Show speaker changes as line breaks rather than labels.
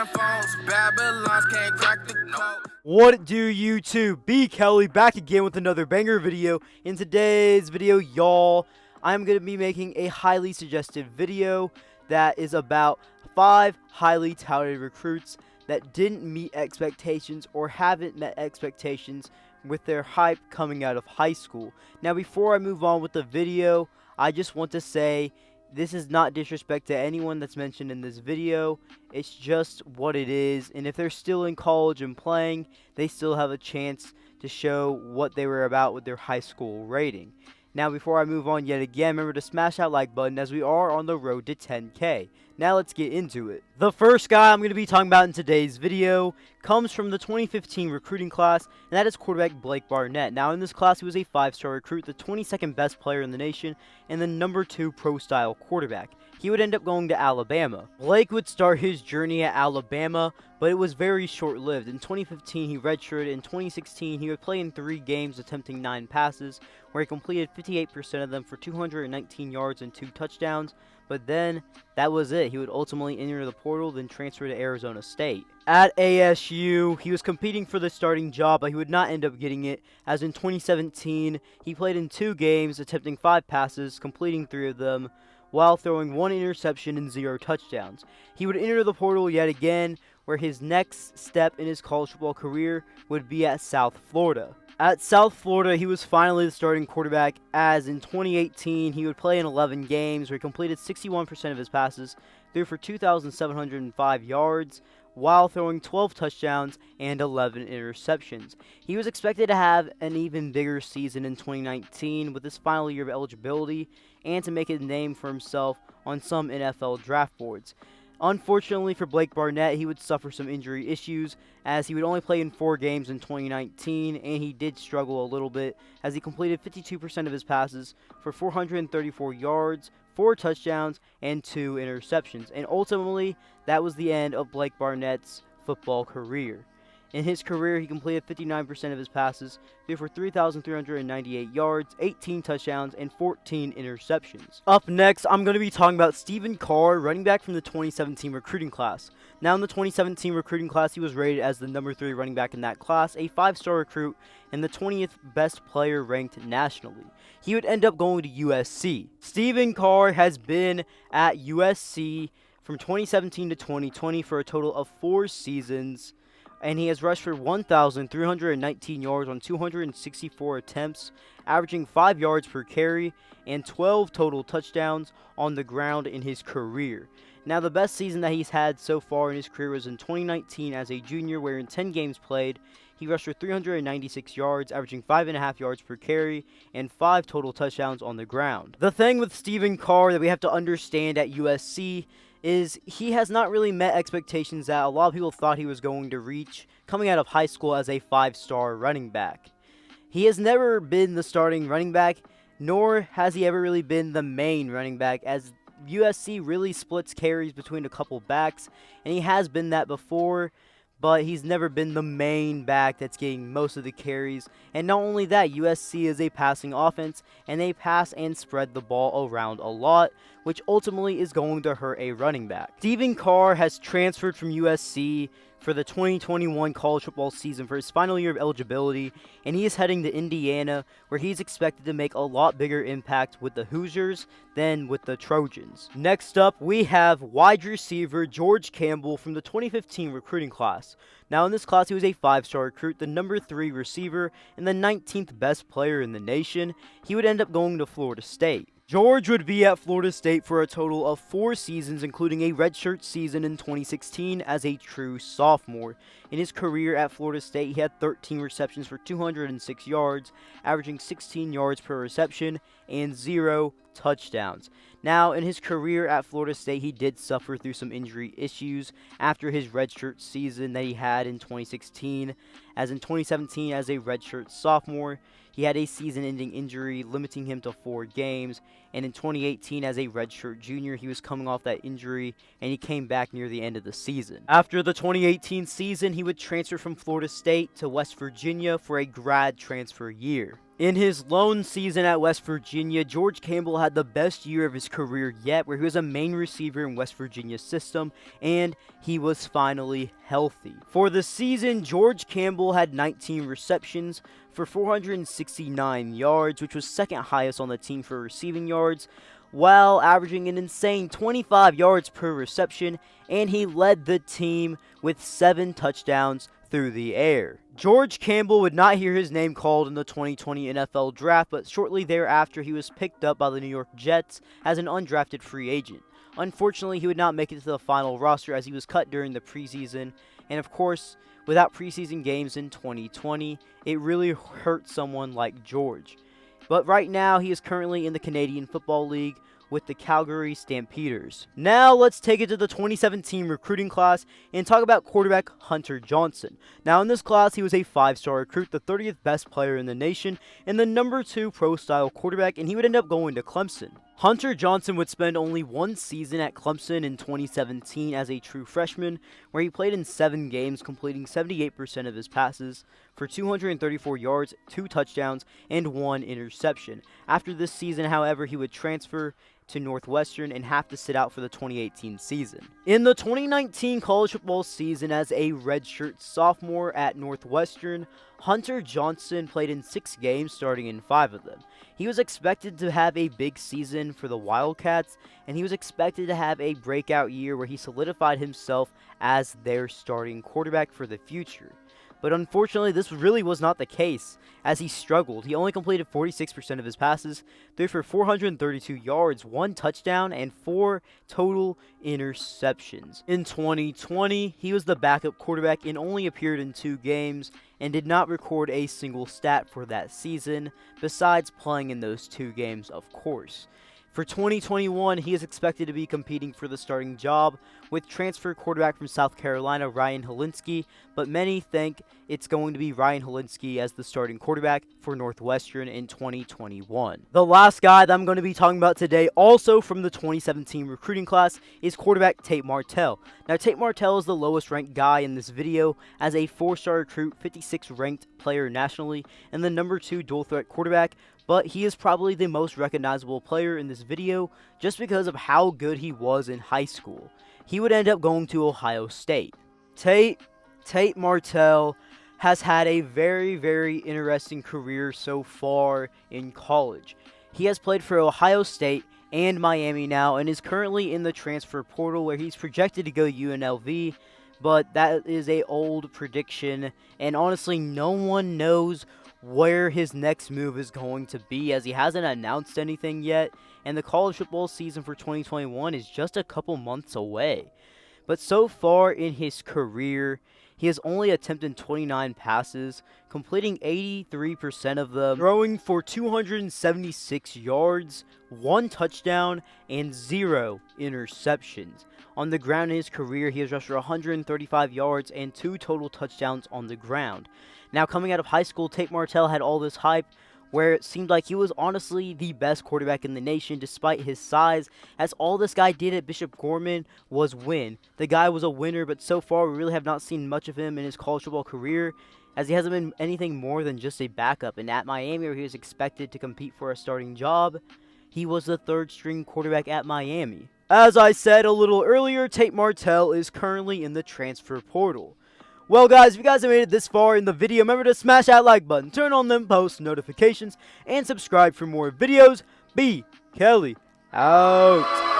Damn phones, Babylons can't crack the code.
What do YouTube? B Kelly back again with another banger video. In today's video, y'all, I'm going to be making a highly suggested video that is about 5 highly touted recruits that didn't meet expectations or haven't met expectations with their hype coming out of high school. Now, before I move on with the video, I just want to say this is not disrespect to anyone that's mentioned in this video. It's just what it is, and if they're still in college and playing, they still have a chance to show what they were about with their high school rating. Now, before I move on yet again, remember to smash that like button as we are on the road to 10K. Now let's get into it. The first guy I'm going to be talking about in today's video comes from the 2015 recruiting class, and that is quarterback Blake Barnett. Now in this class, he was a 5-star recruit, the 22nd best player in the nation, and the number 2 pro-style quarterback. He would end up going to Alabama. Blake would start his journey at Alabama, but it was very short-lived. In 2015, he redshirted. In 2016, he would play in 3 games, attempting 9 passes, where he completed 58% of them for 219 yards and 2 touchdowns. But then, that was it. He would ultimately enter the portal, then transfer to Arizona State. At ASU, he was competing for the starting job, but he would not end up getting it, as in 2017, he played in 2 games, attempting 5 passes, completing 3 of them, while throwing 1 interception and 0 touchdowns. He would enter the portal yet again, where his next step in his college football career would be at South Florida. At South Florida, he was finally the starting quarterback, as in 2018, he would play in 11 games, where he completed 61% of his passes, threw for 2,705 yards, while throwing 12 touchdowns and 11 interceptions. He was expected to have an even bigger season in 2019 with his final year of eligibility and to make a name for himself on some NFL draft boards. Unfortunately for Blake Barnett, he would suffer some injury issues, as he would only play in 4 games in 2019, and he did struggle a little bit, as he completed 52% of his passes for 434 yards, 4 touchdowns, and 2 interceptions. And ultimately, that was the end of Blake Barnett's football career. In his career, he completed 59% of his passes, threw for 3,398 yards, 18 touchdowns, and 14 interceptions. Up next, I'm going to be talking about Stephen Carr, running back from the 2017 recruiting class. Now, in the 2017 recruiting class, he was rated as the number 3 running back in that class, a 5-star recruit, and the 20th best player ranked nationally. He would end up going to USC. Stephen Carr has been at USC from 2017 to 2020 for a total of 4 seasons, and he has rushed for 1,319 yards on 264 attempts, averaging 5 yards per carry, and 12 total touchdowns on the ground in his career. Now, the best season that he's had so far in his career was in 2019 as a junior, where in 10 games played, he rushed for 396 yards, averaging 5.5 yards per carry, and 5 total touchdowns on the ground. The thing with Stephen Carr that we have to understand at USC is he has not really met expectations that a lot of people thought he was going to reach coming out of high school as a 5-star running back. He has never been the starting running back, nor has he ever really been the main running back, as USC really splits carries between a couple backs, and he has been that before, but he's never been the main back that's getting most of the carries. And not only that, USC is a passing offense, and they pass and spread the ball around a lot, which ultimately is going to hurt a running back. Stephen Carr has transferred from USC for the 2021 college football season for his final year of eligibility, and he is heading to Indiana, where he's expected to make a lot bigger impact with the Hoosiers than with the Trojans. Next up, we have wide receiver George Campbell from the 2015 recruiting class. Now, in this class, he was a 5-star recruit, the number 3 receiver, and the 19th best player in the nation. He would end up going to Florida State. George would be at Florida State for a total of 4 seasons, including a redshirt season in 2016 as a true sophomore. In his career at Florida State, he had 13 receptions for 206 yards, averaging 16 yards per reception, and 0 touchdowns. Now, in his career at Florida State, he did suffer through some injury issues after his redshirt season that he had in 2016, as in 2017 as a redshirt sophomore, he had a season-ending injury limiting him to 4 games, and in 2018 as a redshirt junior, he was coming off that injury, and he came back near the end of the season. After the 2018 season, he would transfer from Florida State to West Virginia for a grad transfer year. In his lone season at West Virginia, George Campbell had the best year of his career yet, where he was a main receiver in West Virginia's system, and he was finally healthy. For the season, George Campbell had 19 receptions for 469 yards, which was second highest on the team for receiving yards, while averaging an insane 25 yards per reception, and he led the team with 7 touchdowns through the air. George Campbell would not hear his name called in the 2020 NFL Draft, but shortly thereafter he was picked up by the New York Jets as an undrafted free agent. Unfortunately, he would not make it to the final roster as he was cut during the preseason, and of course, without preseason games in 2020, it really hurt someone like George. But right now, he is currently in the Canadian Football League with the Calgary Stampeders. Now let's take it to the 2017 recruiting class and talk about quarterback Hunter Johnson. Now in this class, he was a 5-star recruit, the 30th best player in the nation, and the number 2 pro-style quarterback, and he would end up going to Clemson. Hunter Johnson would spend only 1 season at Clemson in 2017 as a true freshman, where he played in 7 games, completing 78% of his passes for 234 yards, 2 touchdowns, and 1 interception. After this season, however, he would transfer to Northwestern and have to sit out for the 2018 season. In the 2019 college football season as a redshirt sophomore at Northwestern, Hunter Johnson played in 6 games, starting in 5 of them. He was expected to have a big season for the Wildcats, and he was expected to have a breakout year where he solidified himself as their starting quarterback for the future. But unfortunately, this really was not the case, as he struggled. He only completed 46% of his passes, threw for 432 yards, 1 touchdown, and 4 total interceptions. In 2020, he was the backup quarterback and only appeared in 2 games, and did not record a single stat for that season, besides playing in those 2 games, of course. For 2021, he is expected to be competing for the starting job with transfer quarterback from South Carolina, Ryan Hilinski, but many think it's going to be Ryan Hilinski as the starting quarterback for Northwestern in 2021. The last guy that I'm going to be talking about today, also from the 2017 recruiting class, is quarterback Tate Martell. Now, Tate Martell is the lowest ranked guy in this video as a 4-star recruit, 56th ranked player nationally, and the number 2 dual threat quarterback, but he is probably the most recognizable player in this video just because of how good he was in high school. He would end up going to Ohio State. Tate Martell has had a very, very interesting career so far in college. He has played for Ohio State and Miami now and is currently in the transfer portal where he's projected to go UNLV, but that is an old prediction, and honestly no one knows where his next move is going to be, as he hasn't announced anything yet, and the college football season for 2021 is just a couple months away. But so far in his career, he has only attempted 29 passes, completing 83% of them, throwing for 276 yards, 1 touchdown, and 0 interceptions. On the ground in his career, he has rushed for 135 yards and 2 total touchdowns on the ground. Now, coming out of high school, Tate Martell had all this hype where it seemed like he was honestly the best quarterback in the nation despite his size, as all this guy did at Bishop Gorman was win. The guy was a winner, but so far we really have not seen much of him in his college football career, as he hasn't been anything more than just a backup. And at Miami, where he was expected to compete for a starting job, he was the 3rd string quarterback at Miami. As I said a little earlier, Tate Martell is currently in the transfer portal. Well, guys, if you guys have made it this far in the video, remember to smash that like button, turn on them post notifications, and subscribe for more videos. B. Kelly out.